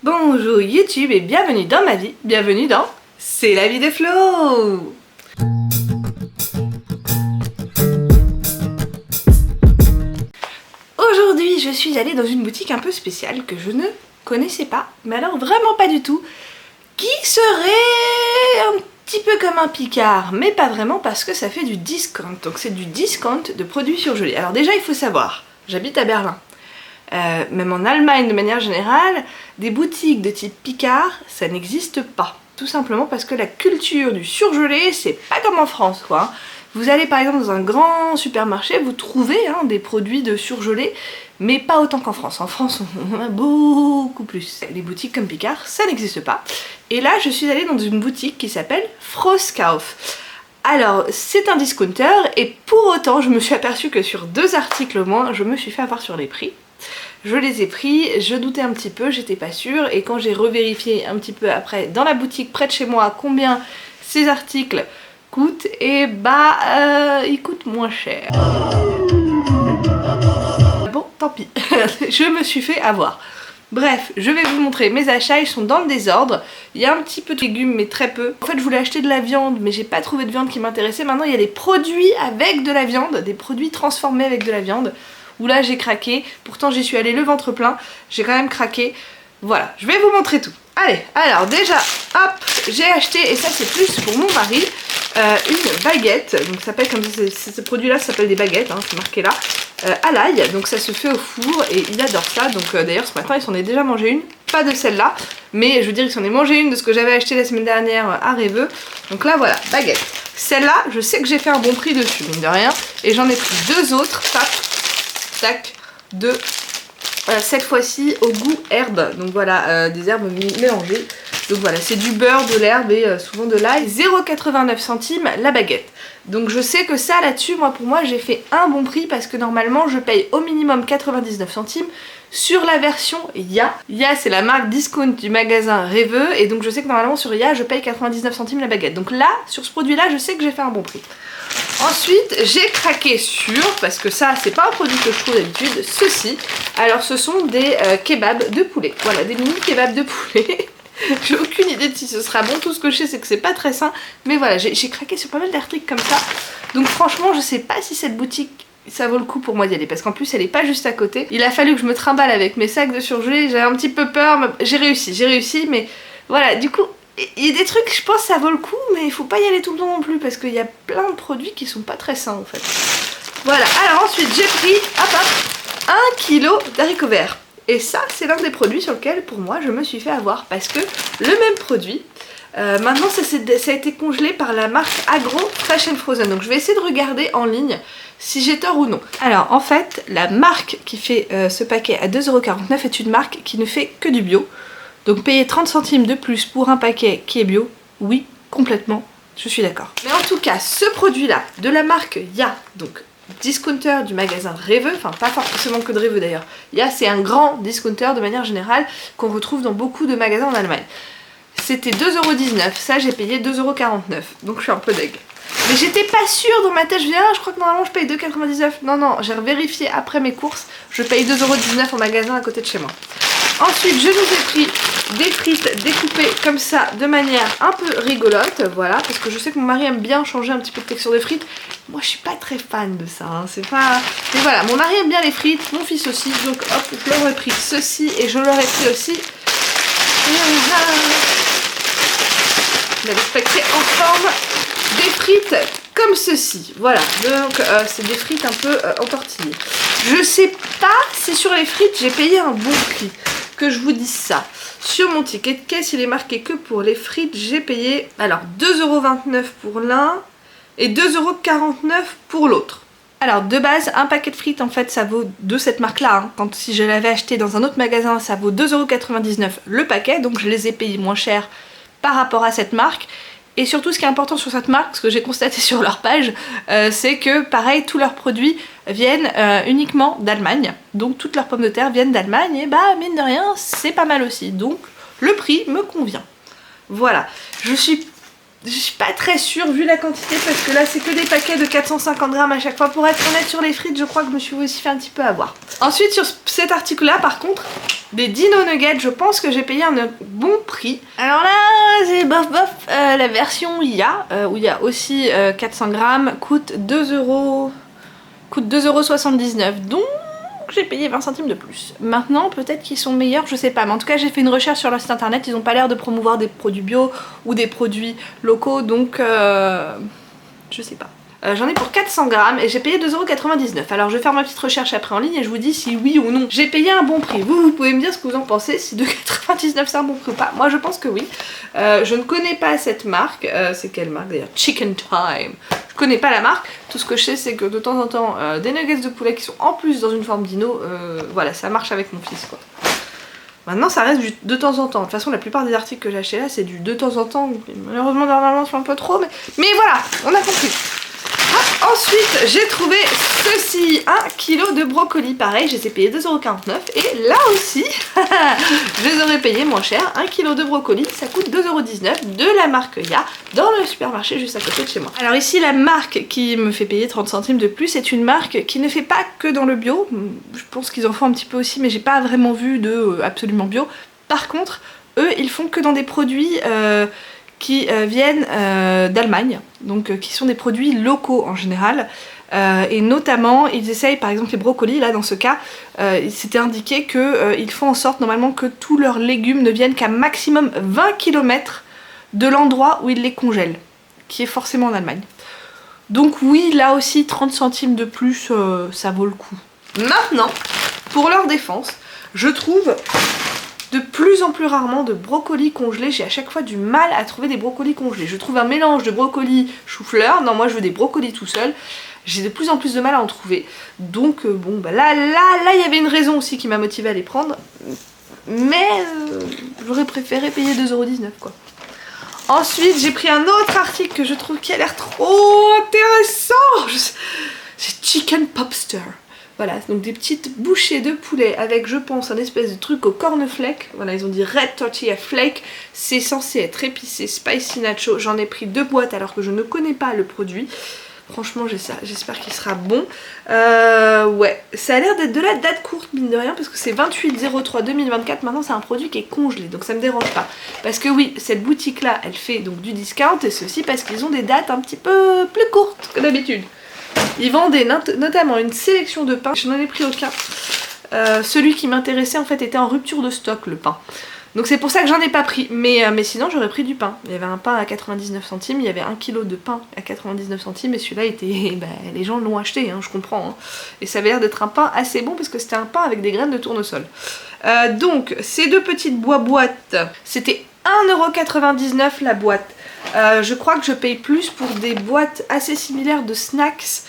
Bonjour YouTube et bienvenue dans ma vie, bienvenue dans C'est la vie de Flo. Aujourd'hui je suis allée dans une boutique un peu spéciale que je ne connaissais pas, mais alors vraiment pas du tout, qui serait un petit peu comme un Picard, mais pas vraiment parce que ça fait du discount, donc c'est du discount de produits surgelés. Alors déjà il faut savoir, j'habite à Berlin. Même en Allemagne de manière générale, des boutiques de type Picard, ça n'existe pas. Tout simplement parce que la culture du surgelé, c'est pas comme en France quoi. Vous allez par exemple dans un grand supermarché, vous trouvez des produits de surgelé, mais pas autant qu'en France. En France, on en a beaucoup plus. Les boutiques comme Picard, ça n'existe pas. Et là, je suis allée dans une boutique qui s'appelle Frohskauf. Alors, c'est un discounter, et pour autant, je me suis aperçue que sur 2 articles au moins, je me suis fait avoir sur les prix. Je les ai pris, je doutais un petit peu, j'étais pas sûre, et quand j'ai revérifié un petit peu après dans la boutique près de chez moi combien ces articles coûtent, et bah ils coûtent moins cher. Bon, tant pis, je me suis fait avoir. Bref, je vais vous montrer mes achats, ils sont dans le désordre. Il y a un petit peu de légumes, mais très peu. En fait, je voulais acheter de la viande, mais j'ai pas trouvé de viande qui m'intéressait. Maintenant, il y a des produits avec de la viande, des produits transformés avec de la viande, où là, j'ai craqué. Pourtant, j'y suis allée le ventre plein, j'ai quand même craqué. Voilà, je vais vous montrer tout. Allez, alors déjà, hop, j'ai acheté, et ça c'est plus pour mon mari, une baguette. Donc ça s'appelle comme ce produit-là, ça s'appelle des baguettes, c'est marqué là. À l'ail, donc ça se fait au four et il adore ça. Donc d'ailleurs ce matin il s'en est déjà mangé une, pas de celle-là, mais je veux dire il s'en est mangé une de ce que j'avais acheté la semaine dernière à Reveux. Donc là voilà, baguette. Celle-là, je sais que j'ai fait un bon prix dessus, mine de rien, et j'en ai pris 2 autres, tac, tac, 2. Cette fois-ci au goût herbe, donc voilà, des herbes mélangées. Donc voilà, c'est du beurre, de l'herbe et souvent de l'ail. 0,89 centimes la baguette. Donc je sais que ça là-dessus, pour moi j'ai fait un bon prix parce que normalement je paye au minimum 99 centimes sur la version Ya. Ya c'est la marque discount du magasin Reveux, et donc je sais que normalement sur Ya je paye 99 centimes la baguette. Donc là, sur ce produit là, je sais que j'ai fait un bon prix. Ensuite, j'ai craqué sur, parce que ça c'est pas un produit que je trouve d'habitude, ceci. Alors ce sont des kebabs de poulet. Voilà, des mini kebabs de poulet. J'ai aucune idée de si ce sera bon, tout ce que je sais c'est que c'est pas très sain. Mais voilà, j'ai craqué sur pas mal d'articles comme ça. Donc franchement, je sais pas si cette boutique, ça vaut le coup pour moi d'y aller, parce qu'en plus elle est pas juste à côté. Il a fallu que je me trimballe avec mes sacs de surgelé, j'avais un petit peu peur, mais j'ai réussi, mais voilà, du coup... Il y a des trucs, je pense ça vaut le coup, mais il faut pas y aller tout le temps non plus, parce qu'il y a plein de produits qui sont pas très sains en fait. Voilà, alors ensuite j'ai pris, hop, 1 kg d'haricots verts. Et ça, c'est l'un des produits sur lequel pour moi je me suis fait avoir, parce que le même produit, maintenant ça a été congelé par la marque Agro Fresh and Frozen. Donc je vais essayer de regarder en ligne si j'ai tort ou non. Alors en fait, la marque qui fait ce paquet à 2,49 € est une marque qui ne fait que du bio. Donc payer 30 centimes de plus pour un paquet qui est bio, oui, complètement, je suis d'accord. Mais en tout cas, ce produit-là, de la marque Ya, donc discounter du magasin Reveux, enfin pas forcément que de Reveux d'ailleurs, Ya c'est un grand discounter de manière générale qu'on retrouve dans beaucoup de magasins en Allemagne. C'était 2,19 €, ça j'ai payé 2,49 €, donc je suis un peu deg. Mais j'étais pas sûre dans ma tête, je me dis je crois que normalement je paye 2,99 €. Non, j'ai vérifié après mes courses, je paye 2,19 € au magasin à côté de chez moi. Ensuite, je nous ai pris des frites découpées comme ça de manière un peu rigolote, voilà, parce que je sais que mon mari aime bien changer un petit peu de texture de frites. Moi, je suis pas très fan de ça, c'est pas... Mais voilà, mon mari aime bien les frites, mon fils aussi, donc hop, je leur ai pris ceci et je leur ai pris aussi... J'avais spectré en forme des frites comme ceci, voilà, donc c'est des frites un peu entortillées. Je sais pas si sur les frites j'ai payé un bon prix, que je vous dise ça. Sur mon ticket de caisse il est marqué que pour les frites j'ai payé alors 2,29 € pour l'un et 2,49 € pour l'autre. Alors de base un paquet de frites en fait ça vaut de cette marque là, quand si je l'avais acheté dans un autre magasin ça vaut 2,99 € le paquet, donc je les ai payés moins cher par rapport à cette marque. Et surtout ce qui est important sur cette marque, ce que j'ai constaté sur leur page, c'est que pareil tous leurs produits viennent uniquement d'Allemagne. Donc toutes leurs pommes de terre viennent d'Allemagne et bah mine de rien c'est pas mal aussi. Donc le prix me convient. Voilà, je suis Je suis pas très sûre vu la quantité parce que là c'est que des paquets de 450 grammes à chaque fois. Pour être honnête sur les frites, je crois que je me suis aussi fait un petit peu avoir. Ensuite sur cet article là par contre, des Dino Nuggets, je pense que j'ai payé un bon prix. Alors là c'est bof bof, la version IA où il y a aussi 400 grammes coûte 2 €. Coûte 2,79 €, donc j'ai payé 20 centimes de plus. Maintenant, peut-être qu'ils sont meilleurs, je sais pas. Mais en tout cas, j'ai fait une recherche sur leur site internet. Ils ont pas l'air de promouvoir des produits bio ou des produits locaux, donc je sais pas. J'en ai pour 400 grammes et j'ai payé 2,99 €. Alors je vais faire ma petite recherche après en ligne et je vous dis si oui ou non j'ai payé un bon prix. Vous pouvez me dire ce que vous en pensez, si 2,99 € c'est un bon prix ou pas. Moi je pense que oui. Je ne connais pas cette marque. C'est quelle marque d'ailleurs? Chicken Time. Je connais pas la marque. Tout ce que je sais c'est que de temps en temps des nuggets de poulet qui sont en plus dans une forme dino, voilà, ça marche avec mon fils quoi. Maintenant ça reste du de temps en temps. De toute façon la plupart des articles que j'ai achetés là c'est du de temps en temps. Malheureusement normalement c'est un peu trop, mais voilà, on a compris. Ah, ensuite j'ai trouvé ceci, 1 kg de brocoli, pareil je les ai payés 2,49 € et là aussi je les aurais payé moins cher. 1 kg de brocoli ça coûte 2,19 € de la marque Ya dans le supermarché juste à côté de chez moi. Alors ici la marque qui me fait payer 30 centimes de plus est une marque qui ne fait pas que dans le bio, je pense qu'ils en font un petit peu aussi mais j'ai pas vraiment vu de absolument bio. Par contre eux ils font que dans des produits qui viennent d'Allemagne, donc qui sont des produits locaux en général, et notamment ils essayent par exemple les brocolis, là dans ce cas, il s'était indiqué qu'ils font en sorte normalement que tous leurs légumes ne viennent qu'à maximum 20 km de l'endroit où ils les congèlent, qui est forcément en Allemagne. Donc oui, là aussi 30 centimes de plus, ça vaut le coup. Maintenant, pour leur défense, je trouve de plus en plus rarement de brocolis congelés. J'ai à chaque fois du mal à trouver des brocolis congelés. Je trouve un mélange de brocolis chou-fleur. Non, moi je veux des brocolis tout seul. J'ai de plus en plus de mal à en trouver. Donc bon, bah là, il y avait une raison aussi qui m'a motivée à les prendre. Mais j'aurais préféré payer 2,19 € quoi. Ensuite, j'ai pris un autre article que je trouve qui a l'air trop intéressant. C'est Chicken Popster. Voilà, donc des petites bouchées de poulet avec, je pense, un espèce de truc au cornflake. Voilà, ils ont dit Red Tortilla Flake. C'est censé être épicé, spicy nacho. J'en ai pris 2 boîtes alors que je ne connais pas le produit. Franchement, j'espère qu'il sera bon. Ouais, ça a l'air d'être de la date courte, mine de rien, parce que c'est 28/03/2024. Maintenant, c'est un produit qui est congelé, donc ça me dérange pas. Parce que oui, cette boutique-là, elle fait donc du discount, et c'est aussi parce qu'ils ont des dates un petit peu plus courtes que d'habitude. Ils vendaient notamment une sélection de pains, je n'en ai pris aucun. Celui qui m'intéressait en fait était en rupture de stock, le pain. Donc c'est pour ça que j'en ai pas pris, mais sinon j'aurais pris du pain. Il y avait un pain à 99 centimes, il y avait 1 kg de pain à 99 centimes et celui-là était... Bah, les gens l'ont acheté, hein, je comprends. Hein. Et ça avait l'air d'être un pain assez bon parce que c'était un pain avec des graines de tournesol. Donc ces deux petites boîtes, c'était 1,99 € la boîte. Je crois que je paye plus pour des boîtes assez similaires de snacks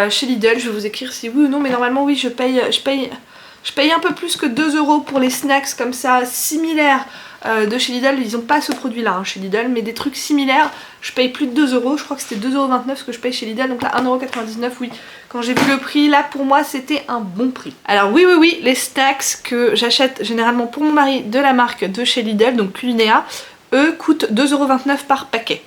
chez Lidl. Je vais vous écrire si oui ou non, mais normalement oui, je paye un peu plus que 2 € pour les snacks comme ça, similaires de chez Lidl. Ils n'ont pas ce produit là chez Lidl, mais des trucs similaires, je paye plus de 2 €. Je crois que c'était 2,29 € ce que je paye chez Lidl, donc là 1,99 €, oui. Quand j'ai vu le prix, là pour moi c'était un bon prix. Alors oui, les snacks que j'achète généralement pour mon mari de la marque de chez Lidl, donc Culinea, eux coûtent 2,29 € par paquet.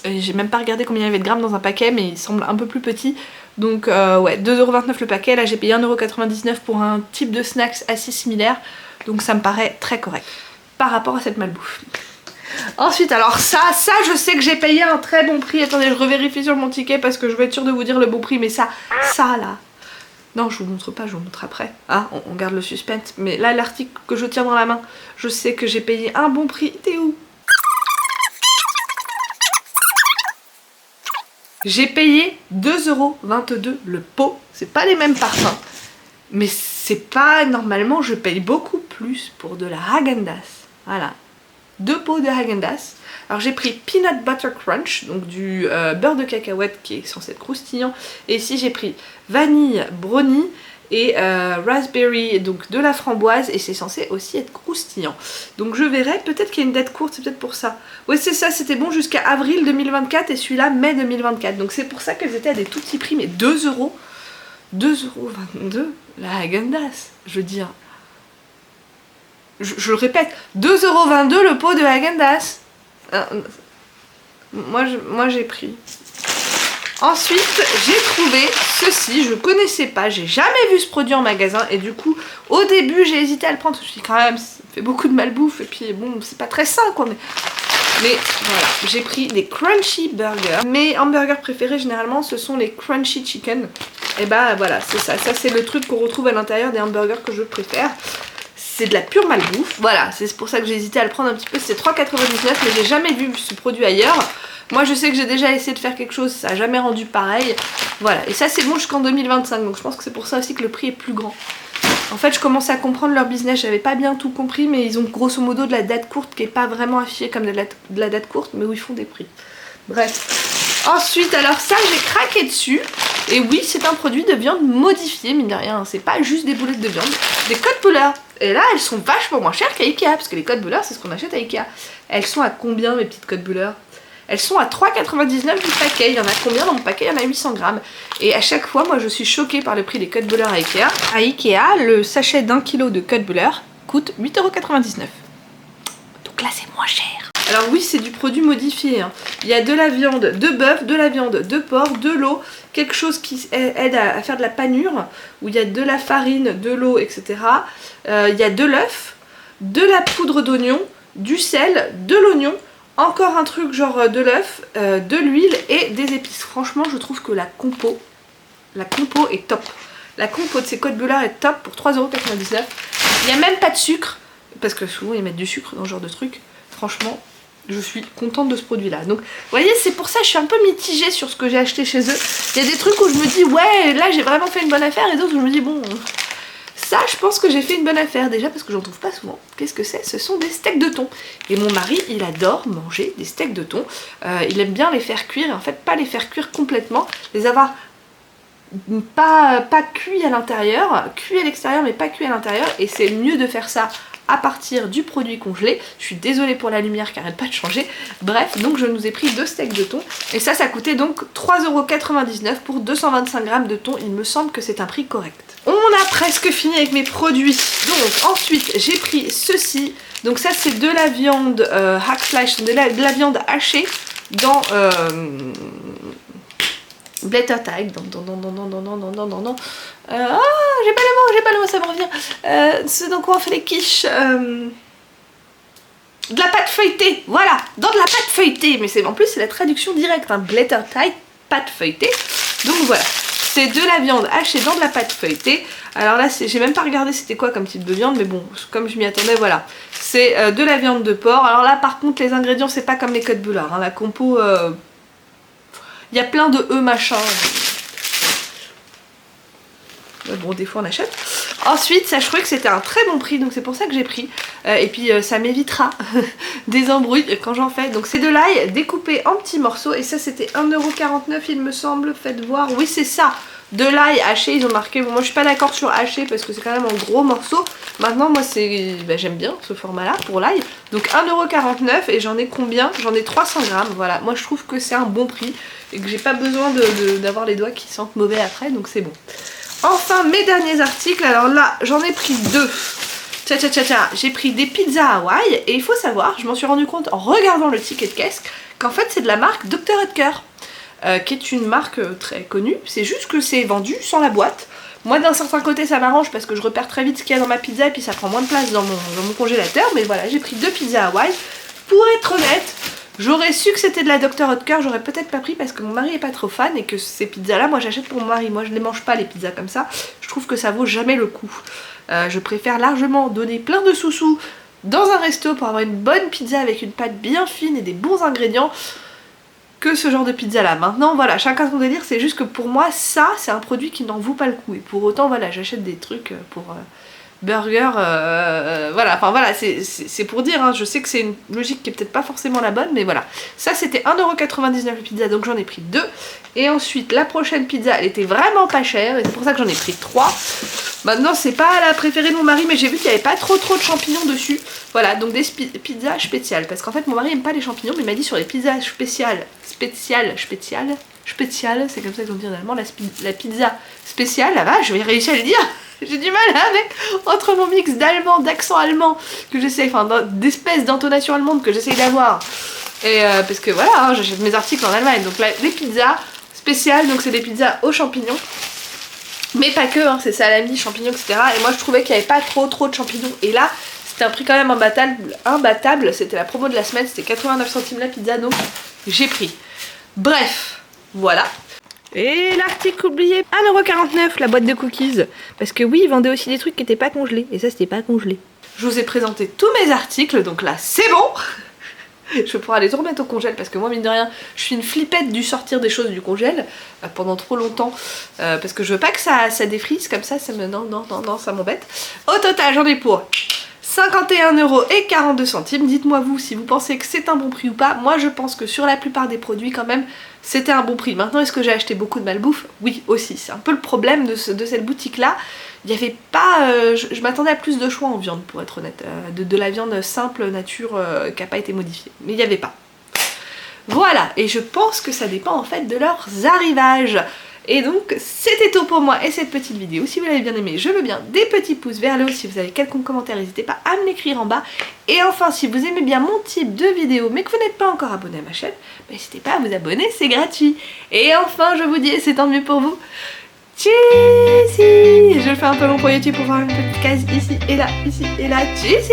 J'ai même pas regardé combien il y avait de grammes dans un paquet, mais il semble un peu plus petit. Donc ouais, 2,29 € le paquet. Là j'ai payé 1,99 € pour un type de snacks assez similaire. Donc ça me paraît très correct par rapport à cette malbouffe. Ensuite, alors ça je sais que j'ai payé un très bon prix. Attendez, je revérifie sur mon ticket parce que je vais être sûre de vous dire le bon prix. Mais ça là... Non, je vous montre pas, je vous montre après. Ah, on garde le suspense. Mais là, l'article que je tiens dans la main, je sais que j'ai payé un bon prix. T'es où ? J'ai payé 2,22 € le pot. C'est pas les mêmes parfums. Mais c'est pas... Normalement, je paye beaucoup plus pour de la Häagen-Dazs. Voilà. 2 pots de Häagen-Dazs. Alors j'ai pris Peanut Butter Crunch, donc du beurre de cacahuète qui est censé être croustillant. Et ici j'ai pris vanille brownie et raspberry, donc de la framboise, et c'est censé aussi être croustillant. Donc je verrai, peut-être qu'il y a une date courte, c'est peut-être pour ça. Ouais c'est ça, c'était bon jusqu'à avril 2024 et celui-là mai 2024. Donc c'est pour ça qu'elles étaient à des tout petits prix, mais 2 €, 2,22 € la Häagen-Dazs, je veux dire. Je le répète, 2,22 € le pot de Häagen-Dazs. Moi j'ai pris. Ensuite, j'ai trouvé ceci, je connaissais pas, j'ai jamais vu ce produit en magasin et du coup, au début, j'ai hésité à le prendre parce que je me suis dit quand même, ça fait beaucoup de malbouffe et puis bon, c'est pas très sain quoi, mais voilà, j'ai pris des crunchy burgers. Mes hamburgers préférés généralement, ce sont les crunchy chicken. Et bah voilà, c'est ça, c'est le truc qu'on retrouve à l'intérieur des hamburgers que je préfère. C'est de la pure malbouffe. Voilà, c'est pour ça que j'ai hésité à le prendre un petit peu, c'était 3,99 mais j'ai jamais vu ce produit ailleurs. Moi je sais que j'ai déjà essayé de faire quelque chose, ça n'a jamais rendu pareil. Voilà, et ça c'est bon jusqu'en 2025, donc je pense que c'est pour ça aussi que le prix est plus grand. En fait je commençais à comprendre leur business, j'avais pas bien tout compris, mais ils ont grosso modo de la date courte qui est pas vraiment affichée comme de la date courte, mais où ils font des prix. Bref. Ensuite, alors ça j'ai craqué dessus, et oui c'est un produit de viande modifiée, mine de rien, c'est pas juste des boulettes de viande, des codeboullers. Et là elles sont vachement moins chères qu'à Ikea, parce que les codeboullers c'est ce qu'on achète à Ikea. Elles sont à combien mes petites codeboullers? Elles sont à 3,99 du paquet. Il y en a combien dans mon paquet? Il y en a 800 grammes. Et à chaque fois, moi je suis choquée par le prix des codeboullers à Ikea. À Ikea, le sachet d'1 kg de codeboullers coûte 8,99 €. Donc là c'est moins cher. Alors oui, c'est du produit modifié, hein. Il y a de la viande de bœuf, de la viande de porc, de l'eau, quelque chose qui aide à faire de la panure, où il y a de la farine, de l'eau, etc. Il y a de l'œuf, de la poudre d'oignon, du sel, de l'oignon, encore un truc genre de l'œuf, de l'huile et des épices. Franchement, je trouve que la compo est top. La compo de ces codeboullers est top pour 3,99 €. Il n'y a même pas de sucre, parce que souvent ils mettent du sucre dans ce genre de truc. Franchement, je suis contente de ce produit là. Donc vous voyez, c'est pour ça que je suis un peu mitigée sur ce que j'ai acheté chez eux. Il y a des trucs où je me dis ouais là j'ai vraiment fait une bonne affaire, et d'autres où je me dis bon ça je pense que j'ai fait une bonne affaire, déjà parce que j'en trouve pas souvent. Qu'est-ce que c'est? Ce sont des steaks de thon. Et mon mari il adore manger des steaks de thon. Il aime bien les faire cuire, et en fait pas les faire cuire complètement, les avoir pas cuits à l'intérieur, cuits à l'extérieur mais pas cuits à l'intérieur, et c'est mieux de faire ça à partir du produit congelé. Je suis désolée pour la lumière qui arrête pas de changer. Bref, donc je nous ai pris 2 steaks de thon. Et ça coûtait donc 3,99 € pour 225 grammes de thon. Il me semble que c'est un prix correct. On a presque fini avec mes produits. Donc ensuite, j'ai pris ceci. Donc ça c'est de la viande hackfleisch, de la viande hachée dans... Blätterteig, non. J'ai pas le mot, ça me revient. C'est dans quoi on fait les quiches. De la pâte feuilletée, voilà, dans de la pâte feuilletée. Mais c'est en plus c'est la traduction directe, hein, Blätterteig, pâte feuilletée. Donc voilà, c'est de la viande hachée dans de la pâte feuilletée. Alors là, j'ai même pas regardé c'était quoi comme type de viande, mais bon, comme je m'y attendais, voilà. C'est de la viande de porc. Alors là, par contre, les ingrédients, c'est pas comme les codeboullers, hein, la compo... Il y a plein de machin. Bon, des fois on achète. Ensuite, ça je trouvais que c'était un très bon prix, donc c'est pour ça que j'ai pris. Et puis ça m'évitera des embrouilles quand j'en fais. Donc c'est de l'ail découpé en petits morceaux. Et ça c'était 1,49 € il me semble. Faites voir. Oui c'est ça. De l'ail haché, ils ont marqué. Bon, moi je suis pas d'accord sur haché parce que c'est quand même en gros morceaux. Maintenant moi c'est... j'aime bien ce format là pour l'ail. Donc 1,49 € et j'en ai combien? J'en ai 300 grammes. Voilà, moi je trouve que c'est un bon prix. Et que j'ai pas besoin d'avoir les doigts qui sentent mauvais après, donc c'est bon. Enfin, mes derniers articles, alors là, j'en ai pris 2. J'ai pris des pizzas Hawaï, et il faut savoir, je m'en suis rendu compte en regardant le ticket de caisse, qu'en fait c'est de la marque Dr Oetker, qui est une marque très connue. C'est juste que c'est vendu sans la boîte. Moi d'un certain côté ça m'arrange parce que je repère très vite ce qu'il y a dans ma pizza, et puis ça prend moins de place dans mon congélateur. Mais voilà, j'ai pris 2 pizzas Hawaï. Pour être honnête, j'aurais su que c'était de la Dr Oetker, j'aurais peut-être pas pris parce que mon mari est pas trop fan, et que ces pizzas là, moi j'achète pour mon mari. Moi je les mange pas les pizzas comme ça, je trouve que ça vaut jamais le coup. Je préfère largement donner plein de sous-sous dans un resto pour avoir une bonne pizza avec une pâte bien fine et des bons ingrédients que ce genre de pizza là. Maintenant voilà, chacun son délire, c'est juste que pour moi ça c'est un produit qui n'en vaut pas le coup. Et pour autant voilà, j'achète des trucs pour... burger, voilà, enfin voilà, c'est pour dire, hein, je sais que c'est une logique qui est peut-être pas forcément la bonne, mais voilà. Ça c'était 1,99 € la pizza, donc j'en ai pris 2. Et ensuite la prochaine pizza, elle était vraiment pas chère, et c'est pour ça que j'en ai pris 3. Maintenant c'est pas la préférée de mon mari, mais j'ai vu qu'il n'y avait pas trop de champignons dessus. Voilà, donc des pizzas spéciales, parce qu'en fait mon mari aime pas les champignons, mais il m'a dit sur les pizzas spéciales, c'est comme ça qu'on dit en allemand, la pizza spéciale, là va, je vais réussir à le dire. J'ai du mal avec, entre mon mix d'allemand, d'accent allemand que j'essaie, enfin d'espèce d'intonation allemande que j'essaie d'avoir, Et parce que voilà, hein, j'achète mes articles en Allemagne. Donc là, les pizzas spéciales, donc c'est des pizzas aux champignons. Mais pas que, hein, c'est salami, champignons, etc. Et moi je trouvais qu'il n'y avait pas trop de champignons. Et là, c'était un prix quand même imbattable. C'était la promo de la semaine, c'était 89 centimes la pizza, donc j'ai pris. Bref, voilà. Et l'article oublié, 1,49€ la boîte de cookies. Parce que oui, ils vendaient aussi des trucs qui n'étaient pas congelés. Et ça, c'était pas congelé. Je vous ai présenté tous mes articles, donc là, c'est bon. Je vais pouvoir les remettre au congèle parce que moi, mine de rien, je suis une flippette du sortir des choses du congèle pendant trop longtemps. Parce que je veux pas que ça défrise comme ça, non, ça m'embête. Au total, j'en ai pour 51,42€. Dites-moi vous si vous pensez que c'est un bon prix ou pas. Moi je pense que sur la plupart des produits quand même c'était un bon prix. Maintenant est-ce que j'ai acheté beaucoup de malbouffe? Oui aussi, c'est un peu le problème de cette boutique là. Il n'y avait pas... je m'attendais à plus de choix en viande pour être honnête. De la viande simple, nature, qui n'a pas été modifiée. Mais il n'y avait pas. Voilà, et je pense que ça dépend en fait de leurs arrivages. Et donc c'était tout pour moi et cette petite vidéo. Si vous l'avez bien aimé, je veux bien des petits pouces vers le haut. Si vous avez quelconque commentaire, n'hésitez pas à me l'écrire en bas. Et enfin, si vous aimez bien mon type de vidéo mais que vous n'êtes pas encore abonné à ma chaîne, n'hésitez pas à vous abonner, c'est gratuit. Et enfin, je vous dis, c'est tant mieux pour vous. Tchuss! Je le fais un peu long pour YouTube pour faire une petite case ici et là, ici et là. Tchuss!